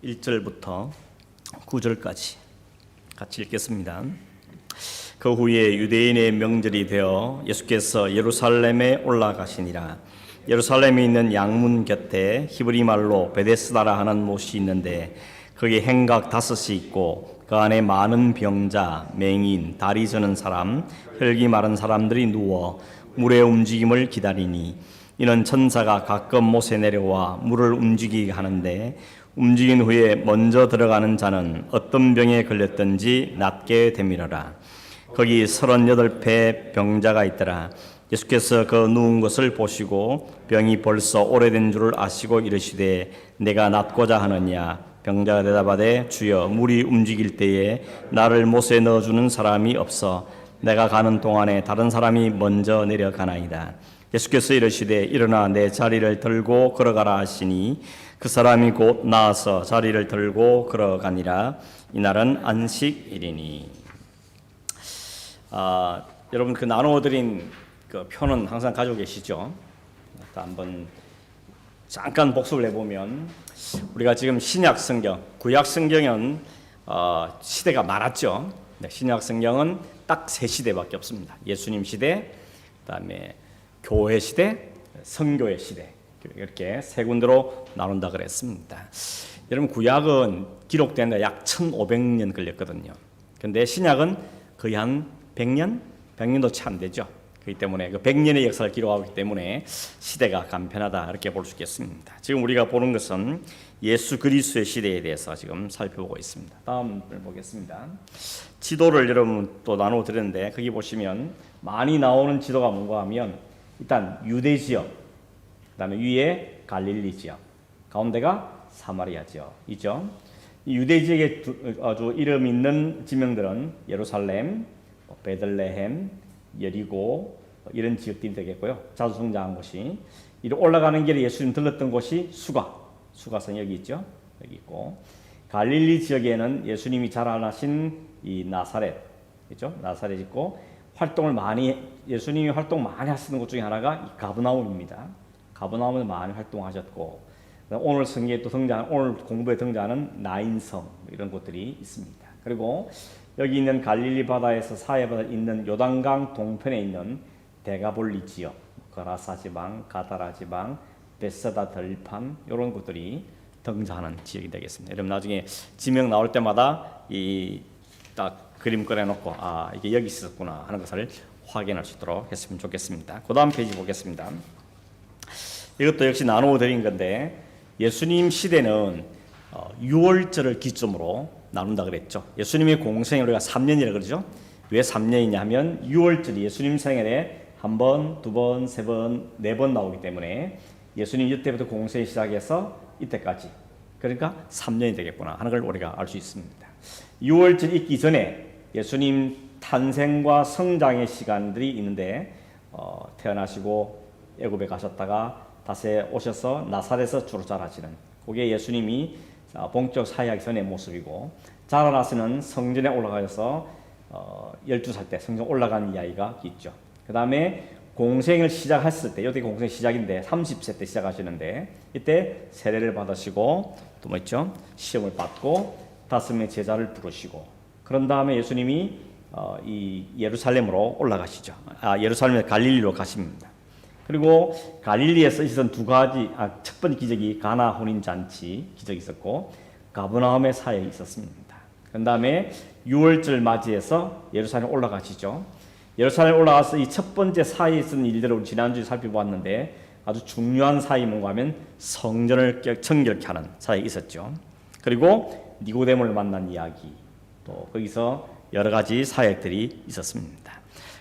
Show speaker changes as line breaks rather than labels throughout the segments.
1절부터 9절까지 같이 읽겠습니다. 그 후에 유대인의 명절이 되어 예수께서 예루살렘에 올라가시니라. 예루살렘에 있는 양문 곁에 히브리 말로 베데스다라 하는 못이 있는데 거기 행각 5이 있고 그 안에 많은 병자, 맹인, 다리 저는 사람, 혈기 마른 사람들이 누워 물의 움직임을 기다리니 이는 천사가 가끔 못에 내려와 물을 움직이게 하는데 움직인 후에 먼저 들어가는 자는 어떤 병에 걸렸든지 낫게 되밀어라. 거기 38배 병자가 있더라. 예수께서 그 누운 것을 보시고 병이 벌써 오래된 줄을 아시고 이르시되 내가 낫고자 하느냐. 병자가 대답하되 주여 물이 움직일 때에 나를 못에 넣어주는 사람이 없어 내가 가는 동안에 다른 사람이 먼저 내려가나이다. 예수께서 이르시되 일어나 내 자리를 들고 걸어가라 하시니 그 사람이 곧 나아서 자리를 들고 걸어가니라. 이날은 안식일이니. 여러분 그 나누어드린 그 표는 항상 가지고 계시죠? 한번 잠깐 복습을 해보면 우리가 지금 신약 성경, 구약 성경은 시대가 많았죠. 신약 성경은 딱 3시대밖에 없습니다. 예수님 시대, 그다음에 교회 시대, 선교회 시대, 이렇게 3군데로 나눈다 그랬습니다. 여러분 구약은 기록된 데 약 1500년 걸렸거든요. 그런데 신약은 거의 한 100년? 100년도 채 안 되죠. 그렇기 때문에 그 100년의 역사를 기록하고 있기 때문에 시대가 간편하다 이렇게 볼 수 있겠습니다. 지금 우리가 보는 것은 예수 그리스도의 시대에 대해서 지금 살펴보고 있습니다. 다음을 보겠습니다. 지도를 여러분 또 나누어 드렸는데 거기 보시면 많이 나오는 지도가 뭔가 하면 일단 유대 지역, 그다음에 위에 갈릴리 지역, 가운데가 사마리아 지역이죠. 이 유대 지역에 아주 이름 있는 지명들은 예루살렘, 베들레헴, 여리고 이런 지역들이 되겠고요. 자주 성장한 곳이 이리 올라가는 길에 예수님 들렀던 곳이 수가성 여기 있죠. 여기 있고 갈릴리 지역에는 예수님이 자라나신 이 나사렛 있죠. 나사렛 있고 예수님이 활동 많이 하시는 곳 중에 하나가 이 가버나움입니다. 가버나움을 많이 활동하셨고 오늘 성경에 또 오늘 공부에 등장하는 나인성 이런 곳들이 있습니다. 그리고 여기 있는 갈릴리 바다에서 사해바다에 있는 요단강 동편에 있는 데가볼리 지역, 거라사 지방, 가다라 지방, 베세다 들판 이런 곳들이 등장하는 지역이 되겠습니다. 여러분 나중에 지명 나올 때마다 이 딱 그림 그려놓고 이게 여기 있었구나 하는 것을 확인할 수 있도록 했으면 좋겠습니다. 그 다음 페이지 보겠습니다. 이것도 역시 나누어 드린 건데 예수님 시대는 6월절을 기점으로 나눈다 그랬죠. 예수님의 공생이 우리가 3년이라 그러죠. 왜 3년이냐 하면 6월절이 예수님 생일에 1번, 2번, 3번, 4번 나오기 때문에 예수님 이때부터 공생이 시작해서 이때까지 그러니까 3년이 되겠구나 하는 걸 우리가 알 수 있습니다. 6월절 있기 전에 예수님 탄생과 성장의 시간들이 있는데 태어나시고 애굽에 가셨다가 다시 오셔서 나사렛에서 주로 자라시는 그게 예수님이 본격 사역하기 전의 모습이고 자라나서는 성전에 올라가서 12살 때 성전 올라간 이야기가 있죠. 그 다음에 공생을 시작했을 때 이때 공생 시작인데 30세 때 시작하시는데 이때 세례를 받으시고 또 뭐 있죠? 시험을 받고 5명의 제자를 부르시고 그런 다음에 예수님이 이 예루살렘으로 올라가시죠. 예루살렘에서 갈릴리로 가십니다. 그리고 갈릴리에서 있었던 첫 번째 기적이 가나 혼인 잔치 기적이 있었고 가버나움의 사역이 있었습니다. 그 다음에 6월절 맞이해서 예루살렘 올라가시죠. 예루살렘 올라가서 이 첫 번째 사이에 있었던 일들을 우리 지난주에 살펴보았는데 아주 중요한 사이 뭔가 하면 성전을 정결케 하는 사역이 있었죠. 그리고 니고데모를 만난 이야기 또 거기서 여러 가지 사역들이 있었습니다.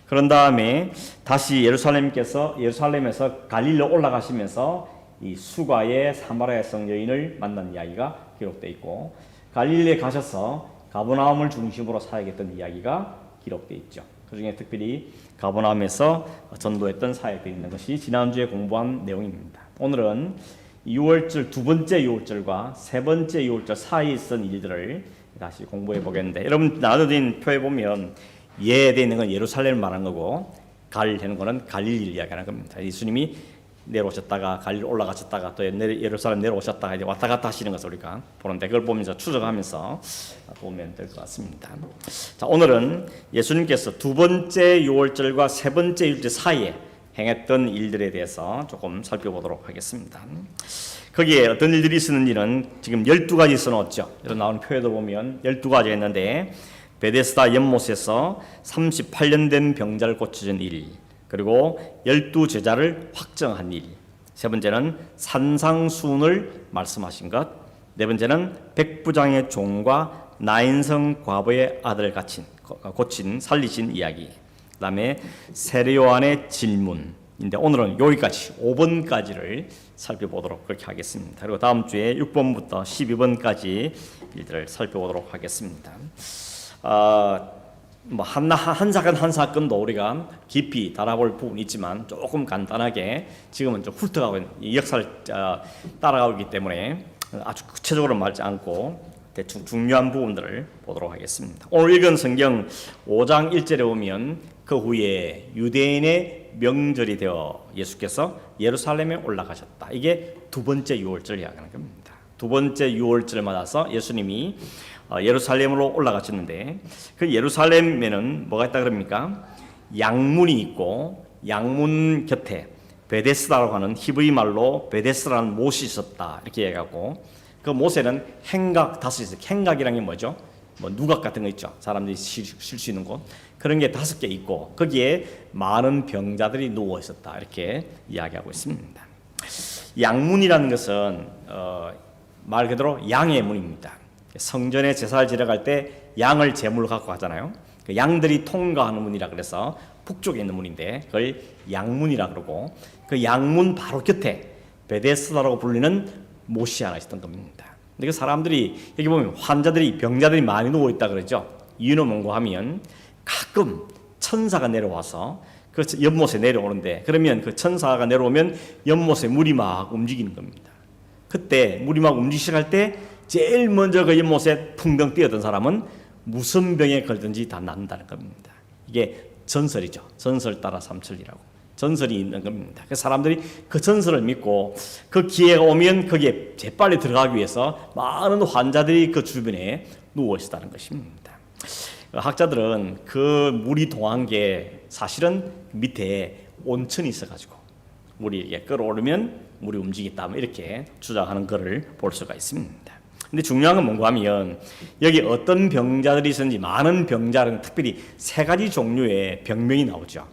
그런 다음에 다시 예루살렘에서 갈릴리로 올라가시면서 이 수가의 사마리아 성 여인을 만난 이야기가 기록되어 있고 갈릴리에 가셔서 가버나움을 중심으로 사역했던 이야기가 기록되어 있죠. 그중에 특별히 가버나움에서 전도했던 사역들이 있는 것이 지난주에 공부한 내용입니다. 오늘은 6월절 두 번째 6월절과 세 번째 6월절 사이에 있었던 일들을 다시 공부해 보겠는데 여러분 나눠진 표에 보면 예에 되어 있는 건 예루살렘을 말하는 거고 갈 되는 거는 갈릴리를 이야기하는 겁니다. 예수님이 내려오셨다가 갈릴리 올라가셨다가 또 예루살렘 내려오셨다가 이제 왔다 갔다 하시는 것을 우리가 보는데 그걸 보면서 추적하면서 보면 될 것 같습니다. 자, 오늘은 예수님께서 두 번째 유월절과 세 번째 유월절 사이에 행했던 일들에 대해서 조금 살펴보도록 하겠습니다. 거기에 어떤 일들이 있었는지는 지금 12가지 써놓았죠. 여기 나오는 표에도 보면 12가지가 있는데 베데스다 연못에서 38년 된 병자를 고쳐준 일, 그리고 12제자를 확정한 일, 세 번째는 산상수훈을 말씀하신 것, 네 번째는 백부장의 종과 나인성 과부의 아들을 고친 살리신 이야기, 그 다음에 세례요한의 질문인데 오늘은 여기까지 5번까지를 살펴보도록 그렇게 하겠습니다. 그리고 다음 주에 6번부터 12번까지 일들을 살펴보도록 하겠습니다. 뭐 한 사건 한 사건도 우리가 깊이 달아볼 부분이 있지만 조금 간단하게 지금은 좀 훑어가고 있는 이 역사를 따라가고 있기 때문에 아주 구체적으로 말지 않고 대충 중요한 부분들을 보도록 하겠습니다. 오늘 읽은 성경 5장 1절에 보면 그 후에 유대인의 명절이 되어 예수께서 예루살렘에 올라가셨다. 이게 두 번째 유월절 이야기하는 겁니다. 두 번째 유월절 맞아서 예수님이 예루살렘으로 올라가셨는데 그 예루살렘에는 뭐가 있다 그럽니까? 양문이 있고 양문 곁에 베데스다라고 하는 히브리 말로 베데스다라는 못이 있었다 이렇게 얘기하고 그 못에는 행각 다섯 있어요. 행각이라는 게 뭐죠? 뭐 누각 같은 거 있죠. 사람들이 쉴 수 있는 곳 그런 게 5개 있고 거기에 많은 병자들이 누워 있었다 이렇게 이야기하고 있습니다. 양문이라는 것은 말 그대로 양의 문입니다. 성전에 제사를 지내갈 때 양을 제물로 갖고 가잖아요. 그 양들이 통과하는 문이라 그래서 북쪽에 있는 문인데 그걸 양문이라 그러고 그 양문 바로 곁에 베데스다라고 불리는 못이 하나 있었던 겁니다. 근데 그 사람들이 여기 보면 환자들이 병자들이 많이 누워 있다 그러죠. 이유는 뭔가 하면 가끔 천사가 내려와서 그 연못에 내려오는데 그러면 그 천사가 내려오면 연못에 물이 막 움직이는 겁니다. 그때 물이 막 움직이기 시작할 때 제일 먼저 그 연못에 풍덩 뛰어든 사람은 무슨 병에 걸든지 다 낫는다는 겁니다. 이게 전설이죠. 전설 따라 삼천리라고 전설이 있는 겁니다. 그 사람들이 그 전설을 믿고 그 기회가 오면 거기에 재빨리 들어가기 위해서 많은 환자들이 그 주변에 누워 있었다는 것입니다. 학자들은 그 물이 동한 게 사실은 밑에 온천이 있어가지고 물이 이렇게 끌어오르면 물이 움직였다 이렇게 주장하는 것을 볼 수가 있습니다. 근데 중요한 건 뭔가 하면 여기 어떤 병자들이 있었는지 많은 병자는 특별히 3가지 종류의 병명이 나오죠.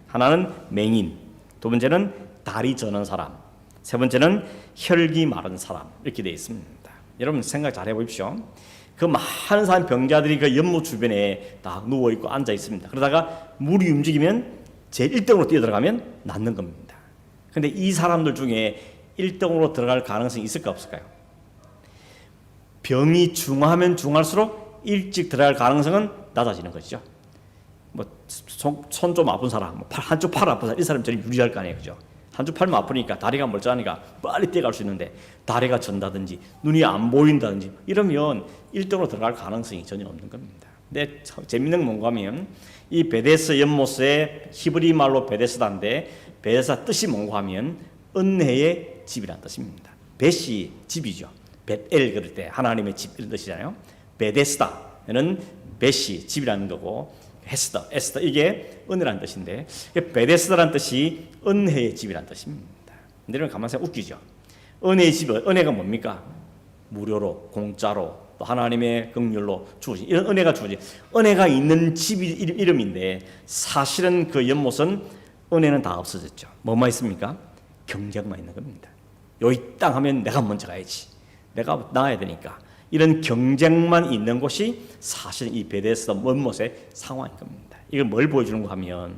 하나는 맹인, 두 번째는 다리 저는 사람, 세 번째는 혈기 마른 사람 이렇게 되어 있습니다. 여러분 생각 잘 해보십시오. 그 많은 사람 병자들이 그 연못 주변에 딱 누워 있고 앉아 있습니다. 그러다가 물이 움직이면 제일 1등으로 뛰어들어가면 낫는 겁니다. 근데 이 사람들 중에 1등으로 들어갈 가능성이 있을까 없을까요? 병이 중하면 중할수록 일찍 들어갈 가능성은 낮아지는 것이죠. 뭐 손 좀 아픈 사람, 한쪽 팔 아픈 사람, 이 사람이 제일 유리할 거 아니에요, 그죠? 한쪽 팔만 아프니까 다리가 멀쩡하니까 빨리 뛰어갈 수 있는데 다리가 전다든지 눈이 안 보인다든지 이러면 1등으로 들어갈 가능성이 전혀 없는 겁니다. 근데 재밌는 건 뭔가 하면 이 베데스 연못의 히브리 말로 베데스다인데 베데스다 뜻이 뭔가 하면 은혜의 집이라는 뜻입니다. 벳이 집이죠. 벳엘 그럴 때 하나님의 집 이런 뜻이잖아요. 베데스다는 벳이 집이라는 거고 에스더 이게 은혜라는 뜻인데 베데스다라는 뜻이 은혜의 집이라는 뜻입니다. 근데 여러분 가만히 생각 웃기죠. 은혜의 집, 은혜가 뭡니까? 무료로 공짜로 또 하나님의 긍휼로 주어진 이런 은혜가 주어진 은혜가 있는 집이 이름인데 사실은 그 연못은 은혜는 다 없어졌죠. 뭐만 있습니까? 경쟁만 있는 겁니다. 여기 땅 하면 내가 먼저 가야지. 내가 나가야 되니까 이런 경쟁만 있는 곳이 사실 이 베데스다 연못의 상황인 겁니다. 이걸 뭘 보여주는가 하면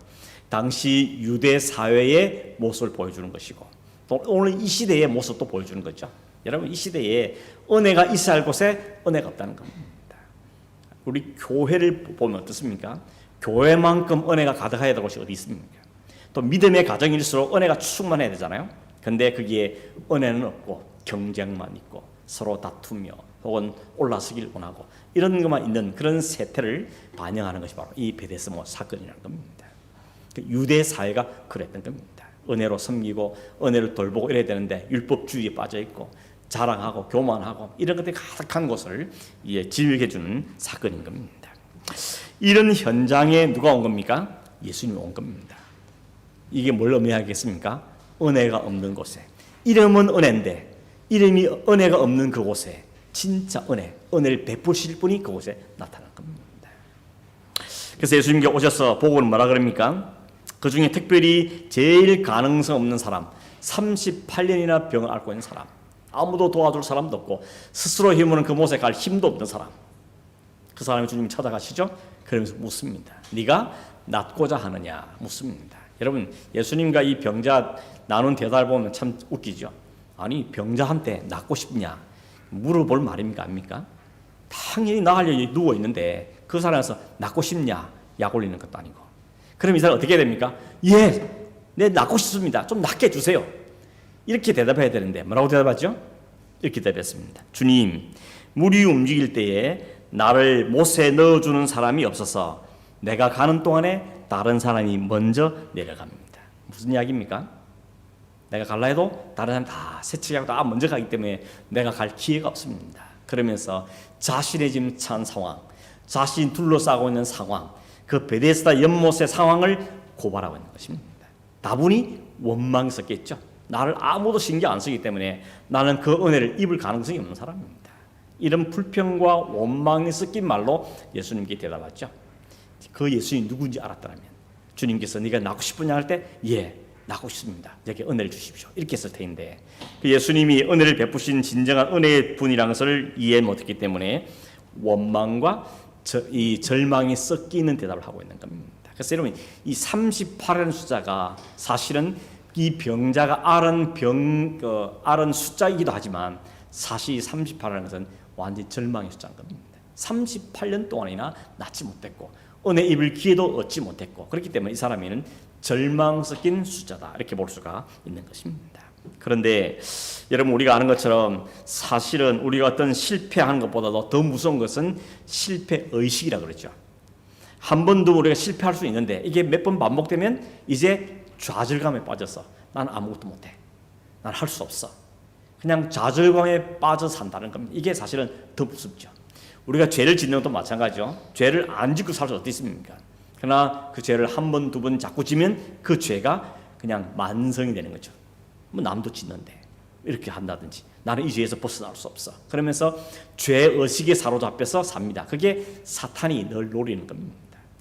당시 유대 사회의 모습을 보여주는 것이고 또 오늘 이 시대의 모습도 보여주는 거죠. 여러분 이 시대에 은혜가 있어야 할 곳에 은혜가 없다는 겁니다. 우리 교회를 보면 어떻습니까? 교회만큼 은혜가 가득해야 될 곳이 어디 있습니까? 또 믿음의 가정일수록 은혜가 충만해야 되잖아요. 근데 거기에 은혜는 없고 경쟁만 있고 서로 다투며 혹은 올라서길 원하고 이런 것만 있는 그런 세태를 반영하는 것이 바로 이 베데스다 사건이라는 겁니다. 유대 사회가 그랬던 겁니다. 은혜로 섬기고 은혜를 돌보고 이래야 되는데 율법주의에 빠져 있고 자랑하고 교만하고 이런 것들이 가득한 곳을 지휘해 주는 사건인 겁니다. 이런 현장에 누가 온 겁니까? 예수님이 온 겁니다. 이게 뭘 의미하겠습니까? 은혜가 없는 곳에, 이름은 은혜인데 이름이 은혜가 없는 그곳에 진짜 은혜를 베푸실 분이 그곳에 나타난 겁니다. 그래서 예수님께 오셔서 보고는 뭐라 그럽니까? 그 중에 특별히 제일 가능성 없는 사람, 38년이나 병을 앓고 있는 사람, 아무도 도와줄 사람도 없고 스스로 힘으로는 그곳에 갈 힘도 없는 사람, 그 사람이 주님이 찾아가시죠? 그러면서 묻습니다. 네가 낫고자 하느냐 묻습니다. 여러분, 예수님과 이 병자 나눈 대답을 보면 참 웃기죠. 아니, 병자한테 낫고 싶냐 물어볼 말입니까? 아닙니까? 당연히 나으려고 누워 있는데 그 사람에서 낫고 싶냐 약 올리는 것도 아니고. 그럼 이 사람 어떻게 해야 됩니까? 예, 네 낫고 싶습니다. 좀 낫게 해주세요. 이렇게 대답해야 되는데 뭐라고 대답하죠? 이렇게 대답했습니다. 주님, 물이 움직일 때에 나를 못에 넣어주는 사람이 없어서 내가 가는 동안에 다른 사람이 먼저 내려갑니다. 무슨 이야기입니까? 내가 갈라 해도 다른 사람 다 세치하고 다 먼저 가기 때문에 내가 갈 기회가 없습니다. 그러면서 자신의 지금 처한 상황, 자신이 둘러싸고 있는 상황, 그 베데스다 연못의 상황을 고발하고 있는 것입니다. 다분히 원망이 섞였죠. 나를 아무도 신경 안 쓰기 때문에 나는 그 은혜를 입을 가능성이 없는 사람입니다. 이런 불평과 원망이 섞인 말로 예수님께 대답하죠. 그 예수님이 누군지 알았다면 주님께서 네가 낫고 싶으냐 할 때 예, 낫고 싶습니다. 여기 은혜를 주십시오. 이렇게 했을 텐데 그 예수님이 은혜를 베푸신 진정한 은혜의 분이라는 것을 이해 못했기 때문에 원망과 이 절망이 섞이는 대답을 하고 있는 겁니다. 그래서 여러분, 이 38이라는 숫자가 사실은 이 병자가 앓은 숫자이기도 하지만 사실 38이라는 것은 완전히 절망의 숫자인 겁니다. 38년 동안이나 낫지 못했고 은혜 입을 기회도 얻지 못했고 그렇기 때문에 이 사람에는 절망 섞인 숫자다 이렇게 볼 수가 있는 것입니다. 그런데 여러분, 우리가 아는 것처럼 사실은 우리가 어떤 실패하는 것보다도 더 무서운 것은 실패의식이라고 그러죠. 한 번도 우리가 실패할 수 있는데 이게 몇 번 반복되면 이제 좌절감에 빠져서 난 아무것도 못해, 난 할 수 없어, 그냥 좌절감에 빠져 산다는 겁니다. 이게 사실은 더 무섭죠. 우리가 죄를 짓는 것도 마찬가지죠. 죄를 안 짓고 살 수 어디 있습니까? 그러나 그 죄를 한 번, 두 번 자꾸 지면 그 죄가 그냥 만성이 되는 거죠. 뭐 남도 짓는데 이렇게 한다든지 나는 이 죄에서 벗어날 수 없어. 그러면서 죄의식에 사로잡혀서 삽니다. 그게 사탄이 늘 노리는 겁니다.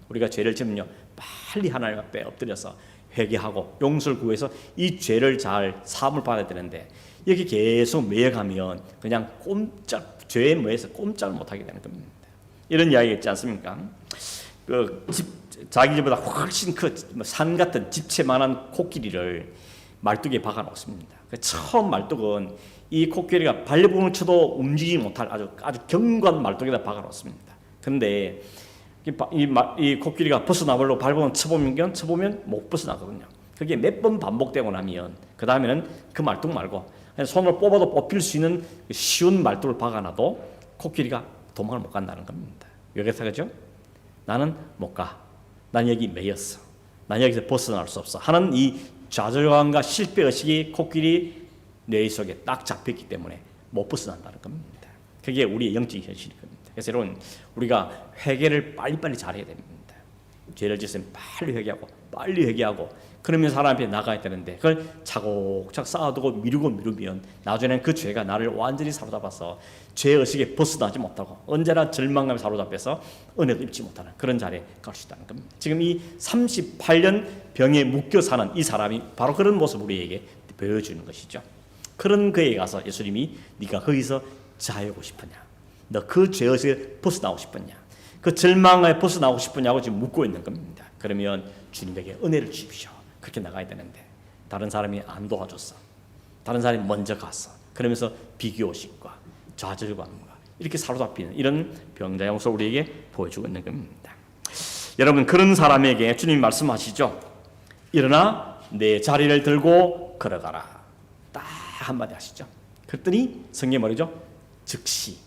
우리가 죄를 지면요, 빨리 하나님 앞에 엎드려서 회개하고 용서를 구해서 이 죄를 잘 사함을 받아야 되는데 여기 계속 매여가면 그냥 죄에 매여서 꼼짝을 못하게 되는 겁니다. 이런 이야기가 있지 않습니까? 자기 집보다 훨씬 산 같은 집채만한 코끼리를 말뚝에 박아 놓습니다. 처음 말뚝은 이 코끼리가 발버둥을 쳐도 움직이지 못할 아주 견고한 말뚝에다 박아 놓습니다. 그런데 이 코끼리가 벗어나보려고 발버둥 쳐보면 못 벗어나거든요. 그게 몇 번 반복되고 나면 그 다음에는 그 말뚝 말고 손으로 뽑아도 뽑힐 수 있는 쉬운 말뚝을 박아놔도 코끼리가 도망을 못 간다는 겁니다. 왜 그렇죠? 나는 못 가. 난 여기 매였어. 난 여기서 벗어날 수 없어. 하는 이 좌절감과 실패의식이 코끼리 뇌 속에 딱 잡혔기 때문에 못 벗어난다는 겁니다. 그게 우리의 영적 현실인 겁니다. 그래서 여러분, 우리가 회개를 빨리빨리 잘해야 됩니다. 죄를 지으면 빨리 회개하고 그러면 사람 앞에 나가야 되는데 그걸 차곡차곡 쌓아두고 미루면 나중에는 그 죄가 나를 완전히 사로잡아서 죄의식에 벗어나지 못하고 언제나 절망감에 사로잡혀서 은혜도 입지 못하는 그런 자리에 갈 수 있다는 겁니다. 지금 이 38년 병에 묶여 사는 이 사람이 바로 그런 모습을 우리에게 보여주는 것이죠. 그런 그에 가서 예수님이 네가 거기서 자유하고 싶으냐, 너 그 죄의식에 벗어나고 싶으냐, 그 절망에 벗어나고 싶으냐고 지금 묻고 있는 겁니다. 그러면 주님에게 은혜를 주십시오. 그렇게 나가야 되는데 다른 사람이 안 도와줬어. 다른 사람이 먼저 갔어. 그러면서 비교의식과 좌절감과 이렇게 사로잡히는 이런 병자의 모습을 우리에게 보여주고 있는 겁니다. 여러분, 그런 사람에게 주님 말씀하시죠. 일어나 내 자리를 들고 걸어가라. 딱 한마디 하시죠. 그랬더니 성경에 말이죠. 즉시,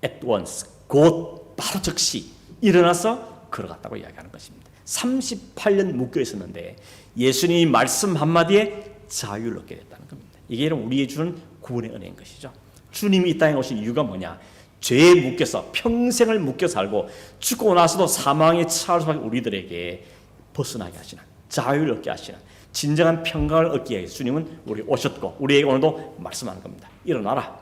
at once, 곧 바로 즉시 일어나서 걸어갔다고 이야기하는 것입니다. 38년 묶여 있었는데 예수님이 말씀 한마디에 자유를 얻게 됐다는 겁니다. 이게 우리에게 주는 구원의 은혜인 것이죠. 주님이 이 땅에 오신 이유가 뭐냐? 죄에 묶여서 평생을 묶여 살고 죽고 나서도 사망에 처할 수밖에 우리들에게 벗어나게 하시는, 자유를 얻게 하시는, 진정한 평강을 얻기 위해 주님은 우리 오셨고 우리에게 오늘도 말씀하는 겁니다. 일어나라,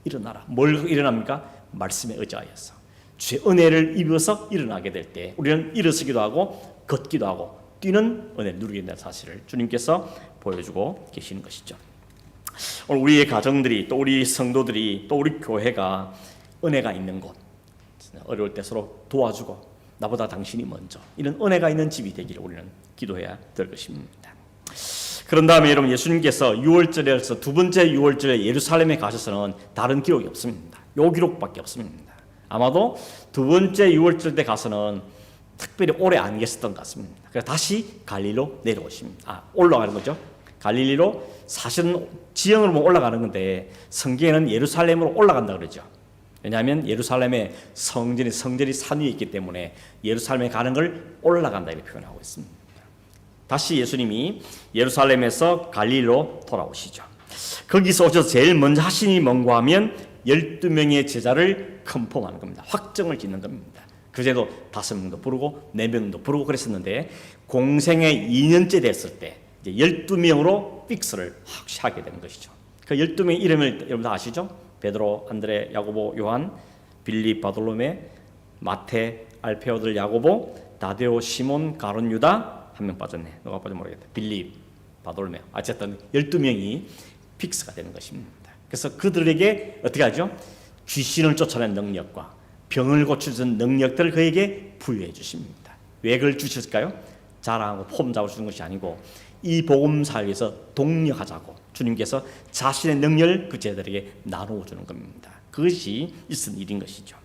일어나라. 뭘 일어납니까? 말씀에 의지하여서 주의 은혜를 입어서 일어나게 될 때 우리는 일어서기도 하고 걷기도 하고 뛰는 은혜를 누리게 된다는 사실을 주님께서 보여주고 계시는 것이죠. 오늘 우리의 가정들이, 또 우리 성도들이, 또 우리 교회가 은혜가 있는 곳, 어려울 때 서로 도와주고 나보다 당신이 먼저, 이런 은혜가 있는 집이 되기를 우리는 기도해야 될 것입니다. 그런 다음에 여러분, 예수님께서 6월절에서 두 번째 6월절에 예루살렘에 가셔서는 다른 기록이 없습니다. 요 기록밖에 없습니다. 아마도 두 번째 6월절 때 가서는 특별히 오래 안 계셨던 것 같습니다. 그래서 다시 갈릴리로 내려오십니다. 올라가는 거죠. 갈릴리로, 사실은 지형으로 올라가는 건데 성경에는 예루살렘으로 올라간다 그러죠. 왜냐하면 예루살렘의 성전이 산 위에 있기 때문에 예루살렘에 가는 걸 올라간다 이렇게 표현하고 있습니다. 다시 예수님이 예루살렘에서 갈릴리로 돌아오시죠. 거기서 오셔서 제일 먼저 하신 일이 뭔가 하면 12명의 제자를 컨펌하는 겁니다. 확정을 짓는 겁니다. 그제도 5명도 부르고 4명도 부르고 그랬었는데 공생의 2년째 됐을 때 이제 12명으로 픽스를 하게 되는 것이죠. 그 12명의 이름을 여러분 다 아시죠? 베드로, 안드레, 야고보, 요한, 빌립, 바돌로메, 마태, 알페오들, 야고보, 다데오, 시몬, 가룟, 유다. 한 명 빠졌네. 누가 빠져 모르겠다. 빌립, 바돌로메. 어쨌든 12명이 픽스가 되는 것입니다. 그래서 그들에게 어떻게 하죠? 귀신을 쫓아내는 능력과 병을 고치는 능력들을 그에게 부여해 주십니다. 왜 그걸 주실까요? 자랑하고 폼 잡아주는 것이 아니고 이 복음사를 위해서 동력하자고 주님께서 자신의 능력을 그 제자들에게 나누어 주는 겁니다. 그것이 있은 일인 것이죠.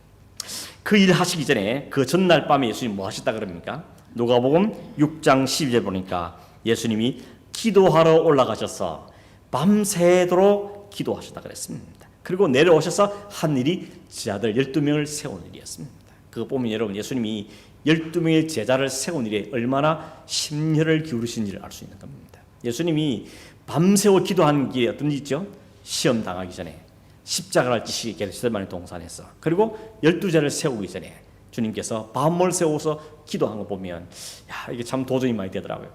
그 일 하시기 전에 그 전날 밤에 예수님이 뭐 하셨다 그럽니까? 누가복음 6장 12절 보니까 예수님이 기도하러 올라가셔서 밤새도록 기도하셨다 그랬습니다. 그리고 내려오셔서 한 일이 제자들 12명을 세운 일이었습니다. 그거 보면 여러분, 예수님이 12명의 제자를 세운 일에 얼마나 심혈을 기울이신지를 알 수 있는 겁니다. 예수님이 밤새워 기도한 게 어떤 일이 있죠? 시험 당하기 전에 십자가를 지시게 게르세마네 동산에서, 그리고 12제자를 세우기 전에 주님께서 밤을 세워서 기도한 거 보면 야, 이게 참 도전이 많이 되더라고요.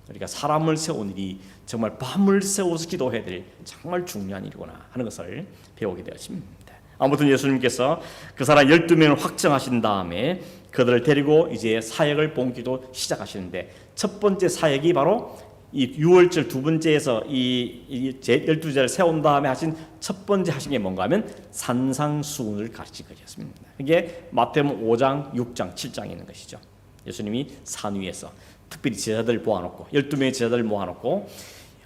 그러니까 사람을 세운 일이 정말 밤을 세워서 기도해야 될 정말 중요한 일이구나 하는 것을 배우게 되었습니다. 아무튼 예수님께서 그 사람 12명을 확정하신 다음에 그들을 데리고 이제 사역을 본기도 시작하시는데, 첫 번째 사역이 바로 이 6월절 두 번째에서 이 12제자를 세운 다음에 하신 첫 번째 하신 게 뭔가 하면 산상수훈을 가르친 것이었습니다. 이게 마태복음 5장, 6장, 7장에 있는 것이죠. 예수님이 산 위에서 특별히 제자들 모아놓고 12명의 제자들을 모아놓고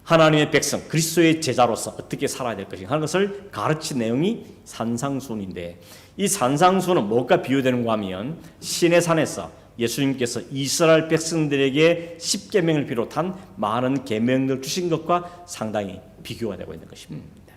하나님의 백성 그리스도의 제자로서 어떻게 살아야 될 것인가 하는 것을 가르친 내용이 산상수훈인데, 이 산상수훈은 뭐가 비유되는가 하면 시내산에서 예수님께서 이스라엘 백성들에게 10계명을 비롯한 많은 계명을 주신 것과 상당히 비교가 되고 있는 것입니다.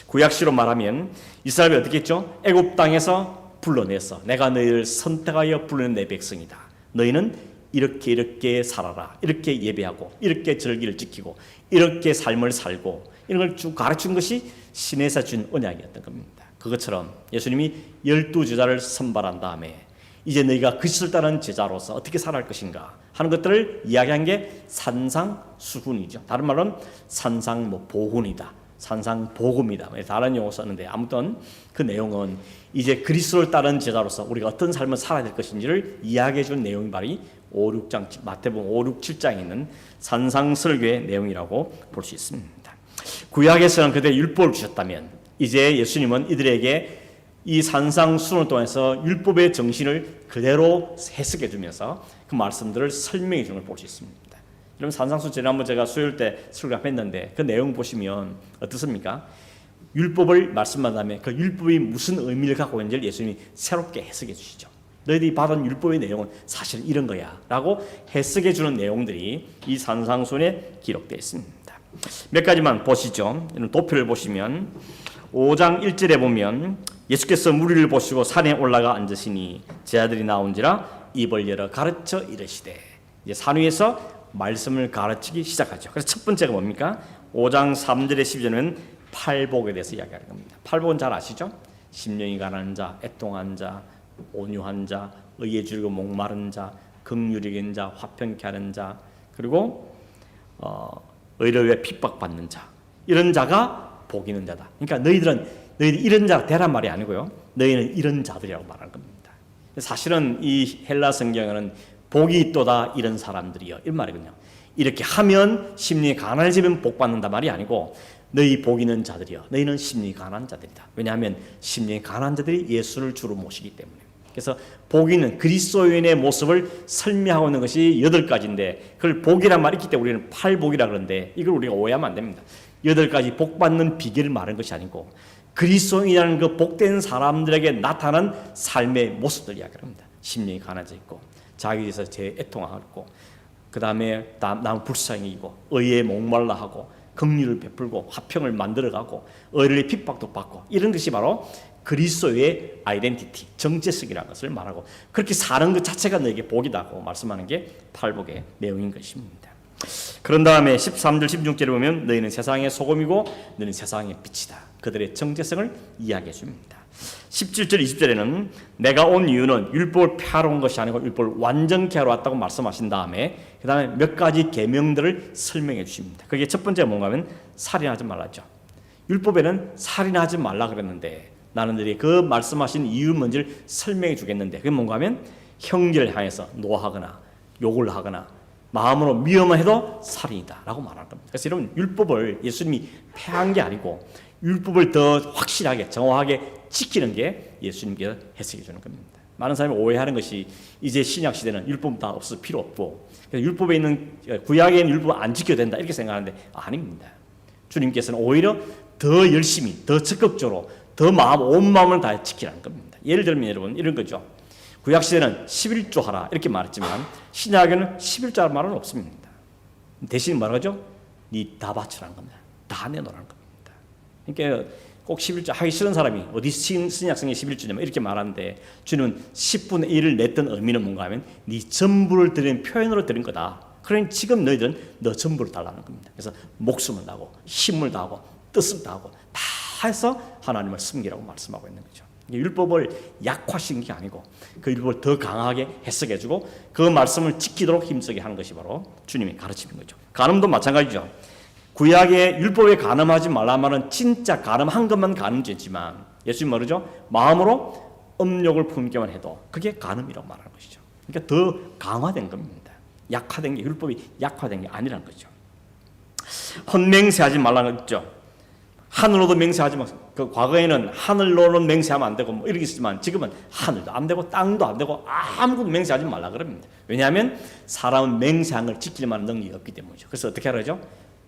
구약시로 말하면 이스라엘이 어떻게 했죠? 애굽 땅에서 불러내서 내가 너희를 선택하여 불러낸 내 백성이다. 너희는 이렇게 살아라. 이렇게 예배하고 이렇게 절기를 지키고 이렇게 삶을 살고 이런 걸 쭉 가르친 것이 시내에서 준 언약이었던 겁니다. 그것처럼 예수님이 12제자를 선발한 다음에 이제 너희가 그리스도를 따르는 제자로서 어떻게 살아갈 것인가 하는 것들을 이야기한 게 산상수훈이죠. 다른 말로는 산상보훈이다. 산상복음이다. 다른 용어 썼는데 아무튼 그 내용은 이제 그리스도를 따르는 제자로서 우리가 어떤 삶을 살아야 될 것인지를 이야기해 준 내용이 바로 5, 6장, 마태복음 5, 6, 7장에 있는 산상설교의 내용이라고 볼 수 있습니다. 구약에서는 그들의 율법을 주셨다면 이제 예수님은 이들에게 이 산상수훈을 통해서 율법의 정신을 그대로 해석해 주면서 그 말씀들을 설명해 주는 걸 볼 수 있습니다. 여러분, 산상수훈 지난번 제가 수요일 때 설교했는데 그 내용 보시면 어떻습니까? 율법을 말씀한 다음에 그 율법이 무슨 의미를 갖고 있는지를 예수님이 새롭게 해석해 주시죠. 너희들이 받은 율법의 내용은 사실 이런 거야 라고 해석해 주는 내용들이 이 산상수훈에 기록되어 있습니다. 몇 가지만 보시죠. 도표를 보시면 5장 1절에 보면 예수께서 무리를 보시고 산에 올라가 앉으시니 제자들이 나온지라 입을 열어 가르쳐 이르시되, 이제 산 위에서 말씀을 가르치기 시작하죠. 그래서 첫 번째가 뭡니까? 5장 3절에 12절은 팔복에 대해서 이야기하는 겁니다. 팔복은 잘 아시죠? 심령이 가난한 자, 애통한 자, 온유한 자, 의에 줄이고 목마른 자, 긍휼히 여기는 자, 화평케 하는 자, 그리고 의를 위해 핍박받는 자, 이런 자가 복 있는 자다. 그러니까 너희들 이런 자가 되란 말이 아니고요, 너희는 이런 자들이라고 말하는 겁니다. 사실은 이 헬라 성경에는 복이 있도다 이런 사람들이여 이런 말이거든요. 이렇게 하면 심령이 가난해지면 복 받는다 말이 아니고, 너희 복 있는 자들이여, 너희는 심령이 가난한 자들이다. 왜냐하면 심령이 가난한 자들이 예수를 주로 모시기 때문에. 그래서 복 있는 그리스도인의 모습을 설명하고 있는 것이 8가지인데, 그걸 복이란 말이 있기 때문에 우리는 팔복이라 그러는데, 이걸 우리가 오해하면 안 됩니다. 8가지 복 받는 비결을 말하는 것이 아니고, 그리스도인이라는 그 복된 사람들에게 나타난 삶의 모습들 이야기를 합니다. 심령이 가난해져 있고, 자기에 대해서 제 애통하고, 그 다음에 남 불쌍히 이고, 의에 목말라 하고, 긍휼을 베풀고, 화평을 만들어가고, 의를 핍박도 받고, 이런 것이 바로 그리스도의 아이덴티티, 정체성이라는 것을 말하고, 그렇게 사는 것 자체가 너에게 복이다고 말씀하는 게 팔복의 내용인 것입니다. 그런 다음에 13절 16절에 보면 너희는 세상의 소금이고 너희는 세상의 빛이다. 그들의 정체성을 이야기해 줍니다. 17절 20절에는 내가 온 이유는 율법을 폐하러 온 것이 아니고 율법을 완전케 하러 왔다고 말씀하신 다음에 그 다음에 몇 가지 계명들을 설명해 주십니다. 그게 첫 번째가 뭔가 하면 살인하지 말라죠. 율법에는 살인하지 말라 그랬는데, 나는 너희 그 말씀하신 이유 뭔지를 설명해 주겠는데, 그게 뭔가 하면 형제를 향해서 노하거나 욕을 하거나 마음으로 미워만 해도 살인이다 라고 말하는 겁니다. 그래서 여러분, 율법을 예수님이 폐한 게 아니고 율법을 더 확실하게 정확하게 지키는 게 예수님께서 해석해 주는 겁니다. 많은 사람이 오해하는 것이 이제 신약 시대는 율법 다 없을 필요 없고, 그래서 율법에 있는 구약에 있는 율법 안 지켜도 된다 이렇게 생각하는데 아닙니다. 주님께서는 오히려 더 열심히, 더 적극적으로, 더 온 마음을 다해 지키라는 겁니다. 예를 들면 여러분 이런 거죠. 구약 시대는 11조 하라 이렇게 말했지만 신약에는 11조라는 말은 없습니다. 대신 뭐라죠? 니 다 바치라는 겁니다. 다 내놓으라는 겁니다. 그러니까 꼭 11조 하기 싫은 사람이 어디 신약성에 11조냐면 이렇게 말하는데, 주님은 10분의 1을 냈던 의미는 뭔가 하면 네 전부를 드린 표현으로 드린 거다. 그러니 지금 너희들은 너 전부를 달라는 겁니다. 그래서 목숨을 다하고 힘을 다하고 뜻을 다하고 다 해서 하나님을 섬기라고 말씀하고 있는 거죠. 율법을 약화시킨 게 아니고 그 율법을 더 강하게 해석해주고 그 말씀을 지키도록 힘쓰게 하는 것이 바로 주님이 가르치는 거죠. 간음도 마찬가지죠. 구약의 율법에 간음하지 말라 말은 진짜 간음한 것만 간음죄지만, 예수님 말이죠, 마음으로 음욕을 품기만 해도 그게 간음이라고 말하는 것이죠. 그러니까 더 강화된 겁니다. 약화된 게, 율법이 약화된 게 아니라는 거죠. 헛맹세하지 말라는 거죠. 하늘로도 맹세하지 마. 그 과거에는 하늘로는 맹세하면 안 되고 뭐 이렇게 있지만 지금은 하늘도 안 되고 땅도 안 되고 아무것도 맹세하지 말라 그럽니다. 왜냐하면 사람은 맹세한 걸 지킬 만한 능력이 없기 때문이죠. 그래서 어떻게 하라죠?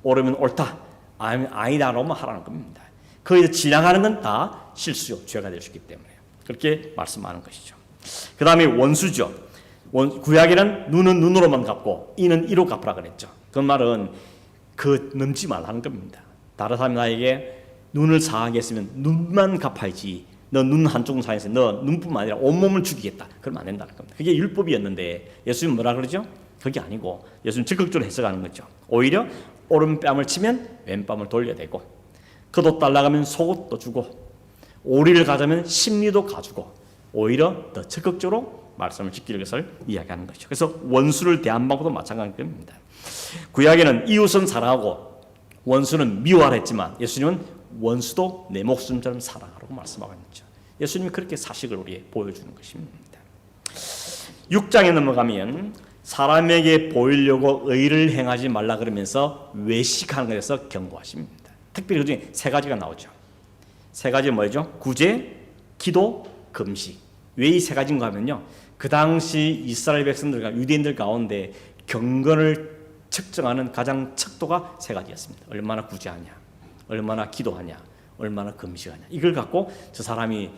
옳으면 옳다, 아니다라고 하라는 겁니다. 거기서 지나가는 건 다 실수요, 죄가 될 수 있기 때문에 그렇게 말씀하는 것이죠. 그 다음에 원수죠. 구약에는 눈은 눈으로만 갚고 이는 이로 갚으라 그랬죠. 그 말은 그 넘지 말라는 겁니다. 다른 사람이 나에게 눈을 상하게 했으면 눈만 갚아야지, 너 눈 한쪽 상해서 너 눈뿐만 아니라 온몸을 죽이겠다, 그러면 안 된다는 겁니다. 그게 율법이었는데 예수님 뭐라 그러죠? 그게 아니고 예수님 적극적으로 해석하는 거죠. 오히려 오른뺨을 치면 왼뺨을 돌려대고, 겉옷 달라가면 속옷도 주고, 오리를 가자면 심리도 가주고, 오히려 더 적극적으로 말씀을 지키는 것을 이야기하는 것이죠. 그래서 원수를 대한 방법도 마찬가지입니다. 구약에는 이웃은 사랑하고 원수는 미워하라 했지만 예수님은 원수도 내 목숨처럼 사랑하라고 말씀하고 있죠. 예수님이 그렇게 사식을 우리에게 보여주는 것입니다. 6장에 넘어가면 사람에게 보이려고 의를 행하지 말라 그러면서 외식하는 것에서 경고하십니다. 특별히 그중에 3가지가 나오죠. 3가지 뭐죠? 구제, 기도, 금식. 왜 이 3가지인가 하면요, 그 당시 이스라엘 백성들과 유대인들 가운데 경건을 측정하는 가장 척도가 3가지였습니다. 얼마나 구제하냐, 얼마나 기도하냐, 얼마나 금식하냐. 이걸 갖고 저 사람이